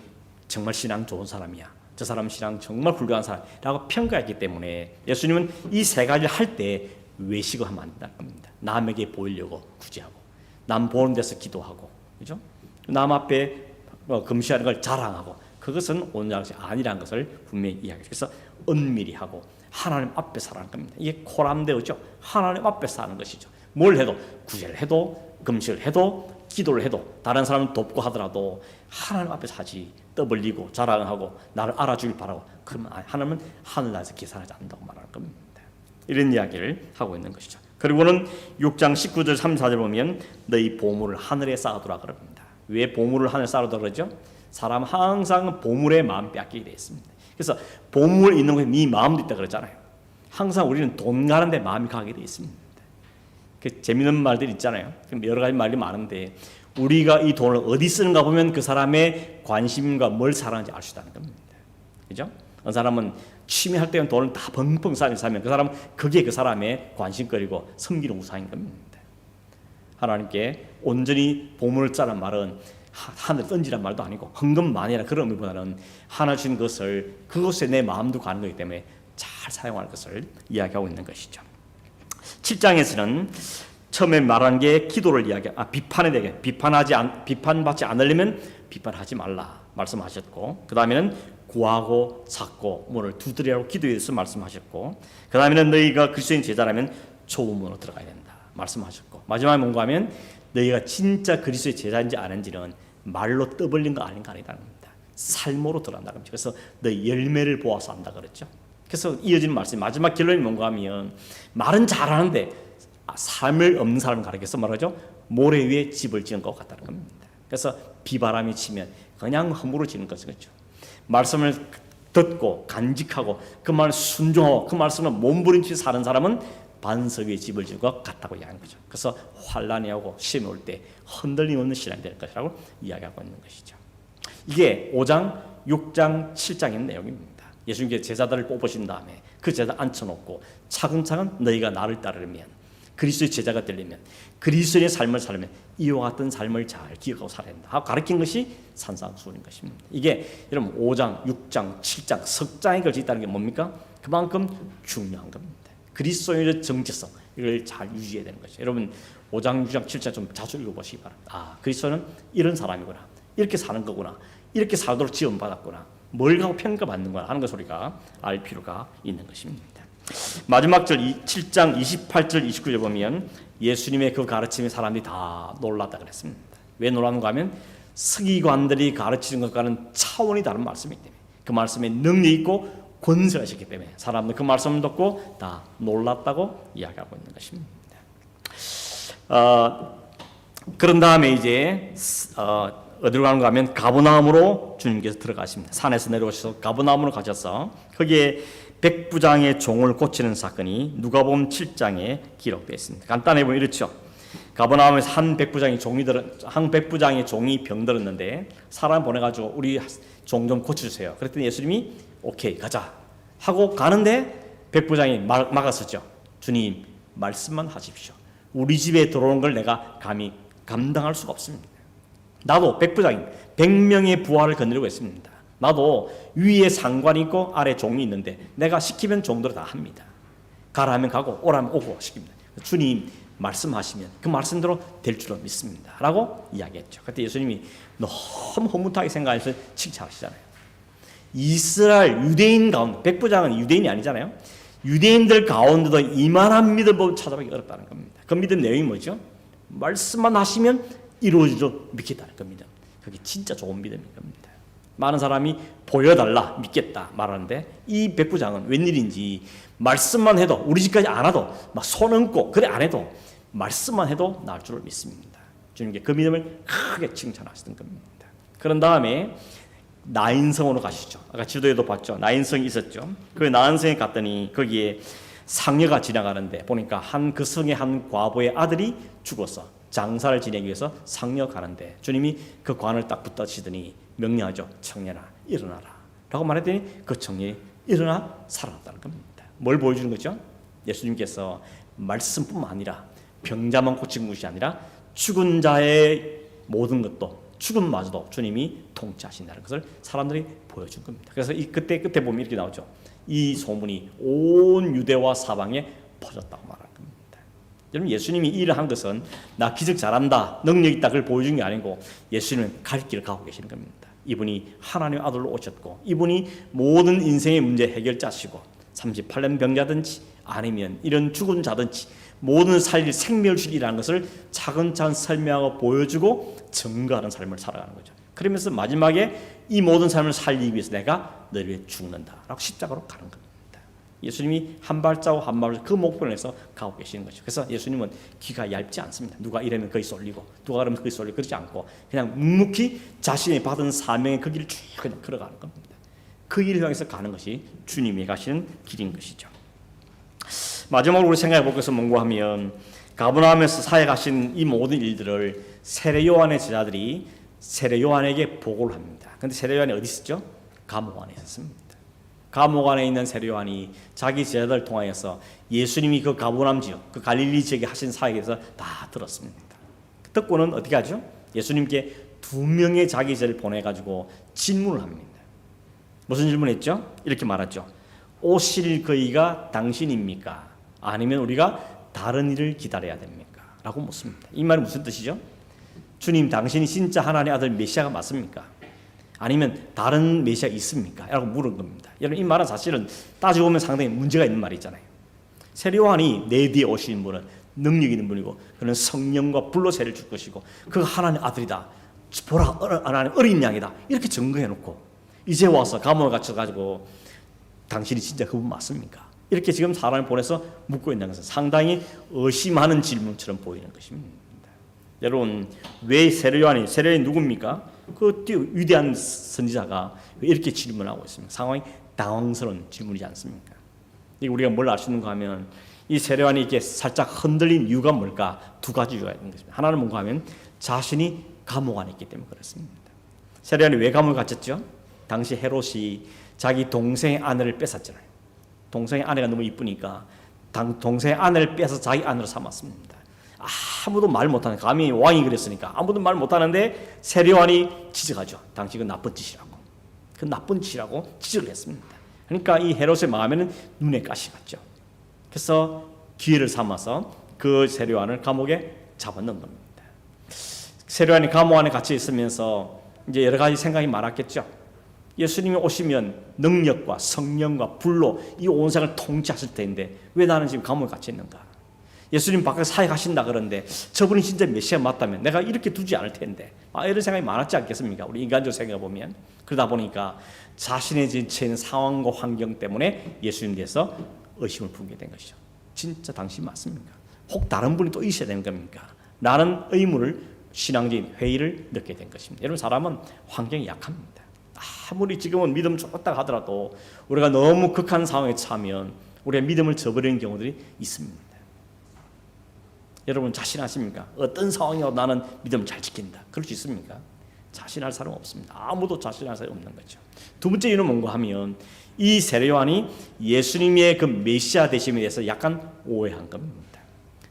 정말 신앙 좋은 사람이야, 저 사람 신앙 정말 훌륭한 사람이라고 평가했기 때문에 예수님은 이 3가지를 할 때 외식을 하면 안 된다는 겁니다. 남에게 보이려고 구제하고, 남 보는 데서 기도하고, 그죠? 남 앞에 금식하는 걸 자랑하고, 그것은 온전한 것이 아니라는 것을 분명히 이야기해요. 그래서 은밀히 하고 하나님 앞에 사는 겁니다. 이게 코람데오죠. 하나님 앞에 사는 것이죠. 뭘 해도, 구제를 해도, 금식을 해도, 기도를 해도, 다른 사람을 돕고 하더라도 하나님 앞에 사지. 떠벌리고 자랑하고 나를 알아주길 바라고, 그러면 하나님은 하늘나라에서 계산하지 않는다고 말하는 겁니다. 이런 이야기를 하고 있는 것이죠. 그리고는 6장 19절 34절 보면 너희 보물을 하늘에 쌓아두라 그럽니다. 왜 보물을 하늘에 쌓아두라 그러죠? 사람 항상 보물에 마음 빼앗기게 되어 있습니다. 그래서 보물 있는 곳에 네 마음도 있다 그러잖아요. 항상 우리는 돈 가는 데 마음이 가게 되어 있습니다. 그 재미있는 말들 있잖아요. 여러 가지 말이 많은데 우리가 이 돈을 어디 쓰는가 보면 그 사람의 관심과 뭘 사랑하는지 알 수 있다는 겁니다. 그죠? 어느 사람은 취미할 때는 돈을 다 펑펑 사면 그 사람은 그게 그 사람의 관심거리고 섬기는 우상인 겁니다. 하나님께 온전히 보물을 짜란 말은 하늘에 던지란 말도 아니고 헌금만이라 그런 의미보다는 하나 주신 것을 그것에 내 마음도 가는 거기 때문에 잘 사용할 것을 이야기하고 있는 것이죠. 7장에서는 처음에 말한 게 기도를 비판에 대해 비판받지 않으려면 비판하지 말라 말씀하셨고, 그 다음에는 구하고 찾고 문을 두드리라고 기도에 대해서 말씀하셨고, 그 다음에는 너희가 그리스도인 제자라면 좁은 문으로 들어가야 된다 말씀하셨고, 마지막에 뭔가 하면 너희가 진짜 그리스도의 제자인지 아닌지는 말로 떠벌린 거 아닌가 아니다는 겁니다. 삶으로 들어간다 겁니다. 그래서 너희 열매를 보아서 안다 그랬죠. 그래서 이어지는 말씀 마지막 결론이 뭔가 하면 말은 잘하는데 삶을 없는 사람을 가리켜서 말하죠. 모래 위에 집을 지은 것 같다는 겁니다. 그래서 비바람이 치면 그냥 허물어 지는 것이죠. 말씀을 듣고 간직하고 그 말 순종하고 그 말씀을 몸부림치며 사는 사람은 반석 위에 집을 지은 것 같다고 이야기하는 거죠. 그래서 환난이 오고 시험이 올 때 흔들림 없는 신앙이 될 것이라고 이야기하고 있는 것이죠. 이게 5장, 6장, 7장의 내용입니다. 예수님께서 제자들을 뽑으신 다음에 그 제자 앉혀놓고 차근차근 너희가 나를 따르면 그리스도의 제자가 되려면 그리스도의 삶을 살려면 이와 같은 삶을 잘 기억하고 살아야 된다 하고 가르친 것이 산상수훈인 것입니다. 이게 여러분 5장, 6장, 7장 석 장에 걸쳐 있다는 게 뭡니까? 그만큼 중요한 겁니다. 그리스도의 정체성 이걸 잘 유지해야 되는 것이죠. 여러분 5장, 6장, 7장 좀 자주 읽어보시기 바랍니다. 그리스도는 이런 사람이구나, 이렇게 사는 거구나, 이렇게 살도록 지원받았구나, 뭘 가고 평가받는구나 하는 것을 우리가 알 필요가 있는 것입니다. 마지막 절 7장 28절 29절 보면 예수님의 그 가르침에 사람들이 다 놀랐다 그랬습니다. 왜 놀랐는가 하면 서기관들이 가르치는 것과는 차원이 다른 말씀이기 때문에, 그 말씀에 능력이 있고 권세가 있기 때문에 사람들 그 말씀을 듣고 다 놀랐다고 이야기하고 있는 것입니다. 그런 다음에 이제 어디로 가는가 하면 가버나움으로 주님께서 들어가십니다. 산에서 내려오셔서 가버나움으로 가셔서 거기에 백부장의 종을 고치는 사건이 누가복음 7장에 기록되어 있습니다. 간단히 보면 이렇죠. 가버나움에서 한 백부장의 종이 병들었는데 사람 보내가지고 우리 종 좀 고쳐주세요. 그랬더니 예수님이 오케이 가자 하고 가는데 백부장이 막았었죠. 주님 말씀만 하십시오. 우리 집에 들어오는 걸 내가 감히 감당할 수가 없습니다. 나도 백부장인 100명의 부하를 거느리고 있습니다. 나도 위에 상관이 있고 아래 종이 있는데 내가 시키면 종들을 다 합니다. 가라 하면 가고 오라면 오고 시킵니다. 주님 말씀하시면 그 말씀대로 될 줄로 믿습니다 라고 이야기했죠. 그때 예수님이 너무 허무하게 생각해서 칭찬하시잖아요. 이스라엘 유대인 가운데, 백부장은 유대인이 아니잖아요. 유대인들 가운데도 이만한 믿음을 찾아보기 어렵다는 겁니다. 그 믿음 내용이 뭐죠? 말씀만 하시면 이루어지죠 믿겠다는 겁니다. 그게 진짜 좋은 믿음인 겁니다. 많은 사람이 보여달라 믿겠다 말하는데 이 백부장은 웬일인지 말씀만 해도 우리 집까지 안 와도 막 손 얹고 그래 안 해도 말씀만 해도 나을 줄을 믿습니다. 주님께 그 믿음을 크게 칭찬하시던 겁니다. 그런 다음에 나인성으로 가시죠. 아까 지도에도 봤죠. 나인성이 있었죠. 그 나인성에 갔더니 거기에 상녀가 지나가는데 보니까 그 성의 한 과부의 아들이 죽어서 장사를 지내기 위해서 상녀 가는데 주님이 그 관을 딱 붙드시더니 명령하죠. 청년아 일어나라 라고 말했더니 그 청년이 일어나 살아났다는 겁니다. 뭘 보여주는 거죠? 예수님께서 말씀뿐만 아니라 병자만 고친 것이 아니라 죽은 자의 모든 것도 죽음마저도 주님이 통치하신다는 것을 사람들이 보여준 겁니다. 그래서 그때 끝에 보면 이렇게 나오죠. 이 소문이 온 유대와 사방에 퍼졌다고 말하는 겁니다. 여러분 예수님이 이 일을 한 것은 나 기적 잘한다, 능력 있다 그걸 보여준 게 아니고 예수님은 갈 길을 가고 계시는 겁니다. 이분이 하나님의 아들로 오셨고 이분이 모든 인생의 문제 해결자시고 38년 병자든지 아니면 이런 죽은 자든지 모든 살릴 생명을 주리라는 것을 차근차근 설명하고 보여주고 증거하는 삶을 살아가는 거죠. 그러면서 마지막에 이 모든 삶을 살리기 위해서 내가 너를 위해 죽는다라고 십자가로 가는 겁니다. 예수님이 한 발자국 한 발자국 그 목표를 해서 가고 계시는 거죠. 그래서 예수님은 귀가 얇지 않습니다. 누가 이러면 거기 쏠리고 누가 그러면 거기 쏠리고 그러지 않고 그냥 묵묵히 자신이 받은 사명의 그 길을 쭉 그냥 걸어가는 겁니다. 그 길을 향해서 가는 것이 주님이 가시는 길인 것이죠. 마지막으로 우리 생각해 볼 것은 뭔가 하면 가버나움에서 사역하신 이 모든 일들을 세례 요한의 제자들이 세례 요한에게 보고를 합니다. 그런데 세례 요한이 어디 있었죠? 감옥 안에 있었습니다. 감옥 안에 있는 세례 요한이 자기 제자들을 통하여서 예수님이 그 가버나움 지역, 그 갈릴리 지역에 하신 사역에 대해서 다 들었습니다. 듣고는 어떻게 하죠? 예수님께 2명의 자기 제자를 보내가지고 질문을 합니다. 무슨 질문했죠? 이렇게 말하죠. 오실 그이가 당신입니까? 아니면 우리가 다른 일을 기다려야 됩니까? 라고 묻습니다. 이 말은 무슨 뜻이죠? 주님, 당신이 진짜 하나님의 아들 메시아가 맞습니까? 아니면 다른 메시아 있습니까? 라고 물은 겁니다. 여러분, 이 말은 사실은 따지고 보면 상당히 문제가 있는 말이잖아요. 세례 요한이 내 뒤에 오시는 분은 능력 있는 분이고 그는 성령과 불로 세례를 줄 것이고 그가 하나님의 아들이다. 보라, 하나님 어린 양이다. 이렇게 증거해놓고 이제 와서 감옥에 갇혀가지고 당신이 진짜 그분 맞습니까? 이렇게 지금 사람을 보내서 묻고 있는 것은 상당히 의심하는 질문처럼 보이는 것입니다. 여러분, 왜 세례 요한이 누굽니까? 그 위대한 선지자가 이렇게 질문하고 있습니다. 상황이 당황스러운 질문이지 않습니까? 우리가 뭘 알 수 있는가 하면 이 세례 요한이 이렇게 살짝 흔들린 이유가 뭘까? 2가지 이유가 있는 것입니다. 하나는 뭔가 하면 자신이 감옥 안에 있기 때문에 그렇습니다. 세례 요한이 왜 감옥에 갇혔죠? 당시 헤롯이 자기 동생의 아내를 뺏었잖아요. 동생의 아내가 너무 이쁘니까 동생의 아내를 빼서 자기 아내로 삼았습니다. 아무도 말 못하는, 감히 왕이 그랬으니까 아무도 말 못하는데 세례 요한이 지적하죠. 당신 그 나쁜 짓이라고. 그 나쁜 짓이라고 지적을 했습니다. 그러니까 이 헤롯의 마음에는 눈에 가시 갔죠. 그래서 기회를 삼아서 그 세례 요한을 감옥에 잡아넣은 겁니다. 세례 요한이 감옥 안에 갇혀 있으면서 이제 여러 가지 생각이 많았겠죠. 예수님이 오시면 능력과 성령과 불로 이 온 세상을 통치하실 텐데 왜 나는 지금 감옥에 갇혀 있는가? 예수님 밖에서 사역하신다 그러는데 저분이 진짜 메시아 맞다면 내가 이렇게 두지 않을 텐데 이런 생각이 많았지 않겠습니까? 우리 인간적으로 생각해 보면 그러다 보니까 자신의 지친 상황과 환경 때문에 예수님에 대해서 의심을 품게 된 것이죠. 진짜 당신 맞습니까? 혹 다른 분이 또 있어야 되는 겁니까? 라는 의문을 신앙적인 회의를 느끼게 된 것입니다. 여러분, 사람은 환경이 약합니다. 아무리 지금은 믿음 좋다 하더라도 우리가 너무 극한 상황에 처하면 우리가 믿음을 저버리는 경우들이 있습니다. 여러분 자신하십니까? 어떤 상황이어도 나는 믿음을 잘 지킨다. 그럴 수 있습니까? 자신할 사람 없습니다. 아무도 자신할 사람이 없는 거죠. 2번째 이유는 뭔가 하면 이 세례 요한이 예수님의 그 메시아 되심에 대해서 약간 오해한 겁니다.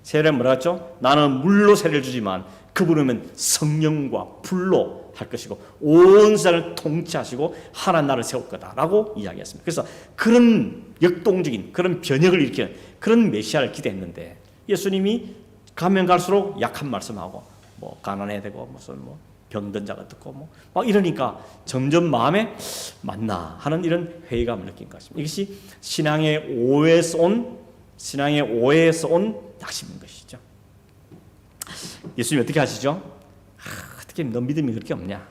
세례는 뭐라 했죠? 나는 물로 세례를 주지만 그분은 성령과 불로 할 것이고 온 세상을 통치하시고 하나님 나라를 세울 거다라고 이야기했습니다. 그래서 그런 역동적인 그런 변혁을 일으키는 그런 메시아를 기대했는데 예수님이 가면 갈수록 약한 말씀하고 뭐 가난해야 되고 무슨 뭐 병든 자가 듣고 막 이러니까 점점 마음에 맞나 하는 이런 회의감을 느낀 것입니다. 이것이 신앙의 오해에서 온 낙심인 것이죠. 예수님이 어떻게 하시죠? 어떻게 너 믿음이 그렇게 없냐?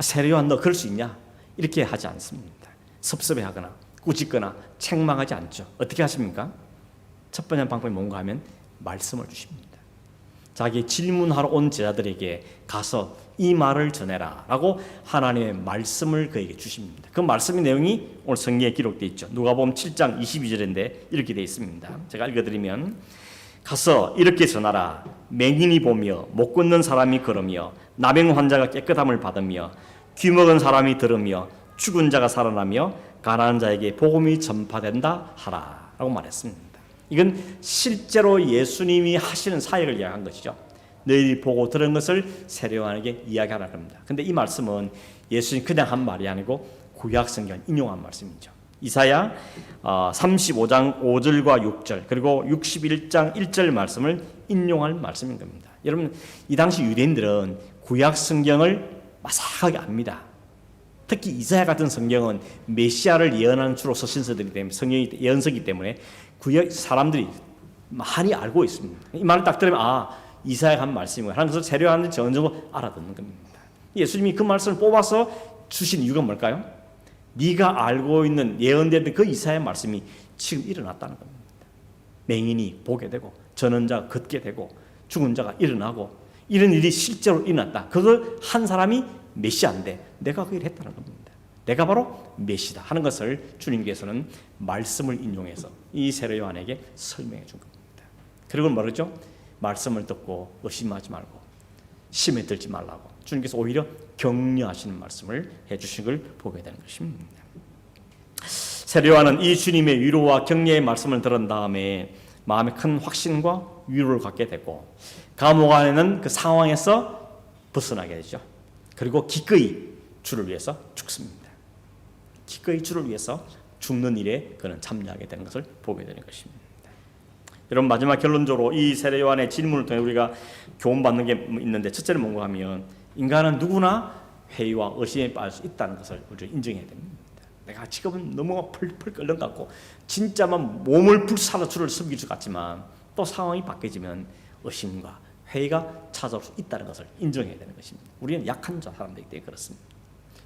세례 요한 너 그럴 수 있냐? 이렇게 하지 않습니다. 섭섭해하거나 꾸짖거나 책망하지 않죠. 어떻게 하십니까? 첫 번째 방법이 뭔가 하면 말씀을 주십니다. 자기 질문하러 온 제자들에게 가서 이 말을 전해라 라고 하나님의 말씀을 그에게 주십니다. 그 말씀의 내용이 오늘 성경에 기록되어 있죠. 누가복음 7장 22절인데 이렇게 되어 있습니다. 제가 읽어드리면 가서 이렇게 전하라. 맹인이 보며 못 걷는 사람이 걸으며 나병 환자가 깨끗함을 받으며 귀 먹은 사람이 들으며 죽은 자가 살아나며 가난한 자에게 복음이 전파된다 하라 라고 말했습니다. 이건 실제로 예수님이 하시는 사역을 이야기한 것이죠. 너희들이 보고 들은 것을 세례 요한에게 이야기하라는 겁니다. 그런데 이 말씀은 예수님 그냥 한 말이 아니고 구약 성경 인용한 말씀이죠. 이사야 35장 5절과 6절 그리고 61장 1절 말씀을 인용할 말씀인 겁니다. 여러분, 이 당시 유대인들은 구약 성경을 마사하게 압니다. 특히 이사야 같은 성경은 메시아를 예언하는 주로 서신서들이기 때문에 성경이 예언서이기 때문에 구약 사람들이 많이 알고 있습니다. 이 말을 딱 들으면 이사야가 한 말씀이고 하는 것을 세례요한은 어느 정도 알아듣는 겁니다. 예수님이 그 말씀을 뽑아서 주신 이유가 뭘까요? 네가 알고 있는 예언되던 그 이사야의 말씀이 지금 일어났다는 겁니다. 맹인이 보게 되고 전원 자가 걷게 되고 죽은 자가 일어나고 이런 일이 실제로 일어났다. 그걸 한 사람이 메시아인데 내가 그 일을 했다는 겁니다. 내가 바로 메시다 하는 것을 주님께서는 말씀을 인용해서 이 세례요한에게 설명해 준 겁니다. 그리고 뭐라죠? 말씀을 듣고 의심하지 말고 심에 들지 말라고 주님께서 오히려 격려하시는 말씀을 해주신 걸 보게 되는 것입니다. 세례요한은 이 주님의 위로와 격려의 말씀을 들은 다음에 마음에 큰 확신과 위로를 갖게 되고 감옥 안에는 그 상황에서 벗어나게 되죠. 그리고 기꺼이 주를 위해서 죽습니다. 기꺼이 주를 위해서 죽는 일에 그는 참여하게 되는 것을 보게 되는 것입니다. 여러분 마지막 결론적으로 이 세례요한의 질문을 통해 우리가 교훈받는 게 있는데 첫째는 뭔가 하면 인간은 누구나 회의와 의심에 빠질 수 있다는 것을 우리가 인정해야 됩니다. 내가 지금은 너무 펄펄 끓는 것 같고 진짜만 몸을 불사로 주를 섬길 것 같지만 또 상황이 바뀌어지면 의심과 회의가 찾아올 수 있다는 것을 인정해야 되는 것입니다. 우리는 약한 사람들이기 때문에 그렇습니다.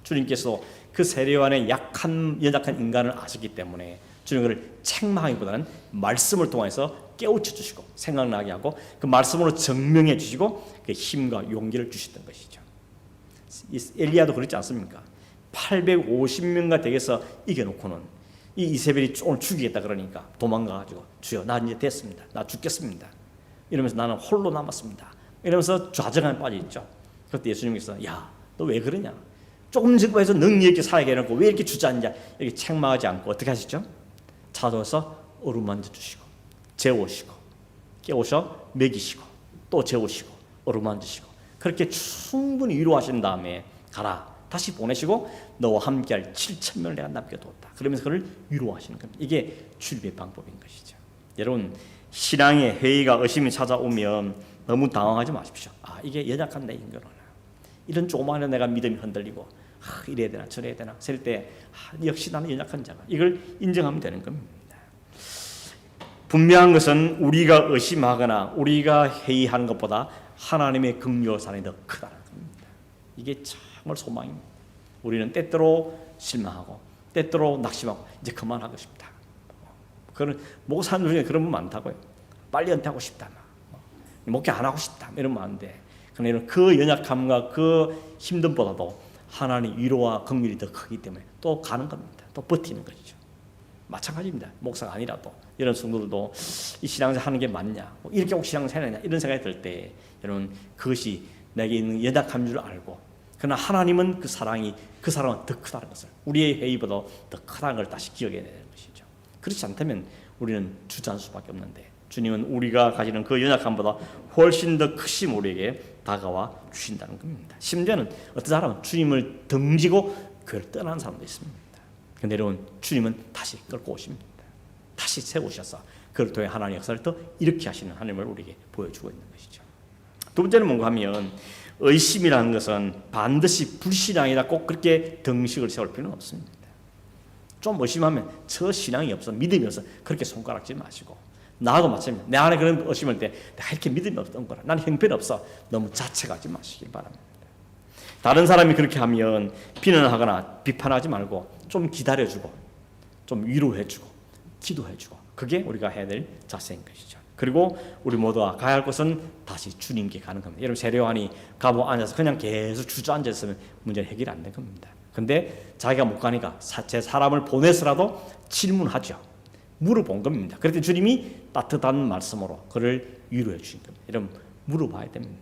주님께서 그 세례요한의 연약한 인간을 아시기 때문에 주님을 책망하기보다는 말씀을 통해서 깨우쳐 주시고 생각나게 하고 그 말씀으로 증명해 주시고 그 힘과 용기를 주셨던 것이죠. 엘리야도 그렇지 않습니까? 850명과 댁에서 이겨놓고는 이 이세벨이 오늘 죽이겠다 그러니까 도망가가지고 주여 나 이제 됐습니다. 나 죽겠습니다. 이러면서 나는 홀로 남았습니다. 이러면서 좌절감에 빠져있죠. 그때 예수님께서 야 너 왜 그러냐? 조금 전에서 능력 있게 살게 해놓고 왜 이렇게 주저앉냐? 이렇게 책망하지 않고 어떻게 하시죠? 찾아와서 어루만져 주시고 재우시고 깨우셔 먹이시고 또 재우시고 어루만지시고 그렇게 충분히 위로하신 다음에 가라 다시 보내시고 너와 함께할 7,000명을 내가 남겨뒀다. 그러면서 그를 위로하시는 겁니다. 이게 주님의 방법인 것이죠. 여러분 신앙의 회의가 의심이 찾아오면 너무 당황하지 마십시오. 이게 연약한 내 인간이구나. 이런 조그마한 내가 믿음이 흔들리고 이래야 되나 저래야 되나 셀 때 역시 나는 연약한 자가 이걸 인정하면 되는 겁니다. 분명한 것은 우리가 의심하거나 우리가 회의하는 것보다 하나님의 긍휼 사랑이 더 크다는 겁니다. 이게 정말 소망입니다. 우리는 때때로 실망하고 때때로 낙심하고 이제 그만하고 싶다. 그런 목사님 중에 그런 분 많다고요. 빨리 은퇴하고 싶다. 목회 안 하고 싶다. 이런 마음인데 그러나 그 연약함과 그 힘듦보다도 하나님의 위로와 긍휼이 더 크기 때문에 또 가는 겁니다. 또 버티는 것이죠. 마찬가지입니다. 목사가 아니라도 이런 성도들도 이 신앙생활 하는 게 맞냐, 이렇게 꼭 신앙생활 하냐 이런 생각이 들 때 여러분 그것이 내게 있는 연약함인 줄 알고 그러나 하나님은 그 사랑은 더 크다는 것을 우리의 회의보다 더 크다는 걸 다시 기억해야 되는 것이죠. 그렇지 않다면 우리는 주저할 수밖에 없는데 주님은 우리가 가지는 그 연약함보다 훨씬 더 크신 우리에게 다가와 주신다는 겁니다. 심지어는 어떤 사람은 주님을 등지고 교회를 떠나는 사람도 있습니다. 그런데 여러분 주님은 다시 끌고 오십니다. 다시 세우셔서 그를 통해 하나님의 역사를 더 일으키게 하시는 하나님을 우리에게 보여주고 있는 것이죠. 두 번째는 뭔가 하면 의심이라는 것은 반드시 불신앙이라 꼭 그렇게 등식을 세울 필요는 없습니다. 좀 의심하면 저 신앙이 없어 믿음이 없어 그렇게 손가락질 마시고 나도 마찬가지입니다. 내 안에 그런 의심할 때 내가 이렇게 믿음이 없던 거라 나는 형편없어 너무 자책하지 마시길 바랍니다. 다른 사람이 그렇게 하면 비난하거나 비판하지 말고 좀 기다려주고 좀 위로해주고 기도해주고 그게 우리가 해야 될 자세인 것이죠. 그리고 우리 모두가 가야 할 곳은 다시 주님께 가는 겁니다. 여러분 세례요한이 감옥 앉아서 그냥 계속 주저앉아 있으면 문제는 해결이 안 된 겁니다. 근데 자기가 못 가니까 제 사람을 보내서라도 질문하죠. 물어본 겁니다. 그럴 때 주님이 따뜻한 말씀으로 그를 위로해 주신 겁니다. 여러분 물어봐야 됩니다.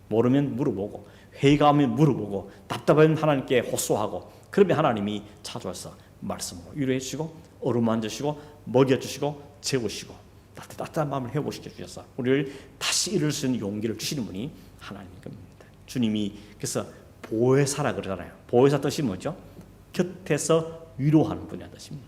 모르면 물어보고 회의가 오면 물어보고 답답하면 하나님께 호소하고 그러면 하나님이 찾아와서 말씀으로 위로해 주시고 어루만져 주시고 먹여주시고 재우시고 따뜻한 마음을 회복시켜 주셔서 우리를 다시 이룰 수 있는 용기를 주시는 분이 하나님인 겁니다. 주님이 그래서 보혜사라 그러잖아요. 보혜사 뜻이 뭐죠? 곁에서 위로하는 분이라는 뜻입니다.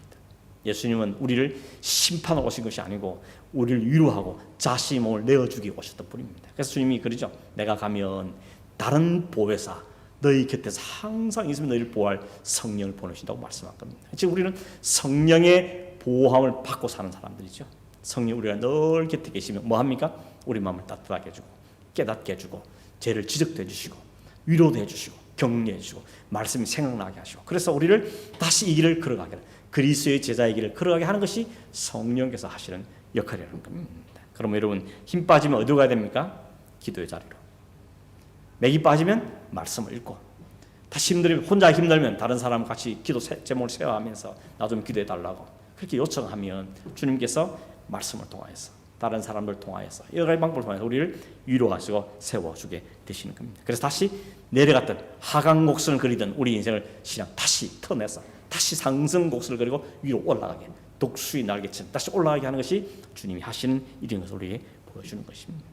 예수님은 우리를 심판하러 오신 것이 아니고 우리를 위로하고 자신의 몸을 내어주기 오셨던 분입니다. 그래서 주님이 그러죠. 내가 가면 다른 보혜사 너희 곁에서 항상 있으면 너희를 보호할 성령을 보내신다고 말씀한 겁니다. 지금 우리는 성령의 보호함을 받고 사는 사람들이죠. 성령 우리가 늘 곁에 계시면 뭐합니까? 우리 마음을 따뜻하게 해주고 깨닫게 해주고 죄를 지적도 해주시고 위로도 해주시고 격려해 주시고 말씀이 생각나게 하시고, 그래서 우리를 다시 이 길을 걸어가게 하는, 그리스도의 제자의 길을 걸어가게 하는 것이 성령께서 하시는 역할이라는 겁니다. 그러면 여러분 힘 빠지면 어디로 가야 됩니까? 기도의 자리로. 맥이 빠지면 말씀을 읽고, 다시 힘들면 혼자 힘들면 다른 사람 같이 기도 제목을 세워하면서 나 좀 기도해 달라고 그렇게 요청하면 주님께서 말씀을 통하여서 다른 사람들 통하여서 여러 가지 방법을 통해서 우리를 위로하시고 세워주게 되시는 겁니다. 그래서 다시 내려갔던 하강 곡선을 그리던 우리 인생을 신앙 다시 터내서 다시 상승 곡선을 그리고 위로 올라가게, 독수리 날개처럼 다시 올라가게 하는 것이 주님이 하시는 일인 것을 우리에게 보여주는 것입니다.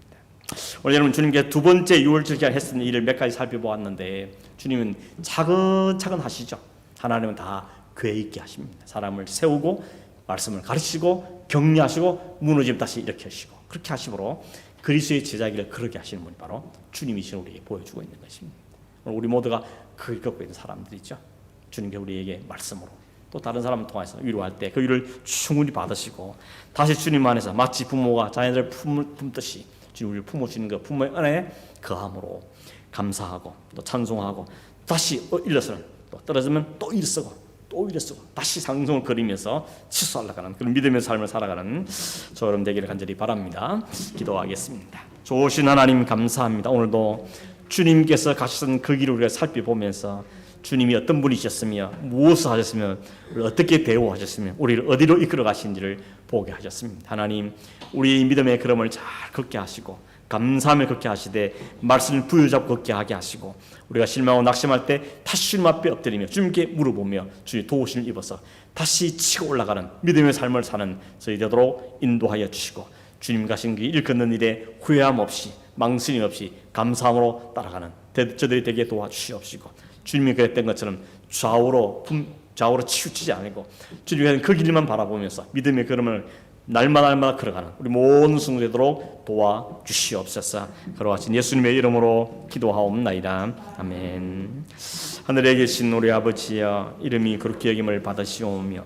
오늘 여러분 주님께서 두 번째 유월절 기간 했던 일을 몇 가지 살펴보았는데, 주님은 차근차근 하시죠. 하나님은 다 계획 있게 하십니다. 사람을 세우고 말씀을 가르치고 격려하시고 무너지면 다시 이렇게 하시고, 그렇게 하심으로 그리스도의 제자기를 그렇게 하시는 분이 바로 주님이신 우리에게 보여주고 있는 것입니다. 오늘 우리 모두가 그걸 겪고 있는 사람들이죠. 주님께 우리에게 말씀으로 또 다른 사람을 통해서 위로할 때 그 위를 충분히 받으시고, 다시 주님 안에서 마치 부모가 자녀들을 품듯이 주님 우리를 품어주는 그 부모의 은혜에 거함으로 감사하고 또 찬송하고, 다시 일어서는 또 떨어지면 또 일어서고 또 일어서고 다시 상승을 그리면서 치솟아나가는 그런 믿음의 삶을 살아가는 저 여러분 되기를 간절히 바랍니다. 기도하겠습니다. 좋으신 하나님 감사합니다. 오늘도 주님께서 가시던 그 길을 우리가 살펴보면서 주님이 어떤 분이셨으며 무엇을 하셨으며 어떻게 대우하셨으며 우리를 어디로 이끌어 가신지를 보게 하셨습니다. 하나님 우리의 믿음의 걸음을 잘 걷게 하시고 감사함을 걷게 하시되 말씀을 부여잡고 걷게 하게 하시고, 우리가 실망하고 낙심할 때 다시 주님 앞에 엎드리며 주님께 물어보며 주의 도우심을 입어서 다시 치고 올라가는 믿음의 삶을 사는 저희 되도록 인도하여 주시고, 주님 가신 그 일 걷는 일에 후회함 없이 망설임 없이 감사함으로 따라가는 저들이 되게 도와주시옵시고, 주님이 그랬던 것처럼 좌우로 치우치지 않고 주님의 그 길만 바라보면서 믿음의 걸음을 날마다 걸어가는 우리 모든 성도되도록 도와주시옵소서. 그러하신 예수님의 이름으로 기도하옵나이다. 아멘. 하늘에 계신 우리 아버지여, 이름이 그렇게 여김을 받으시오며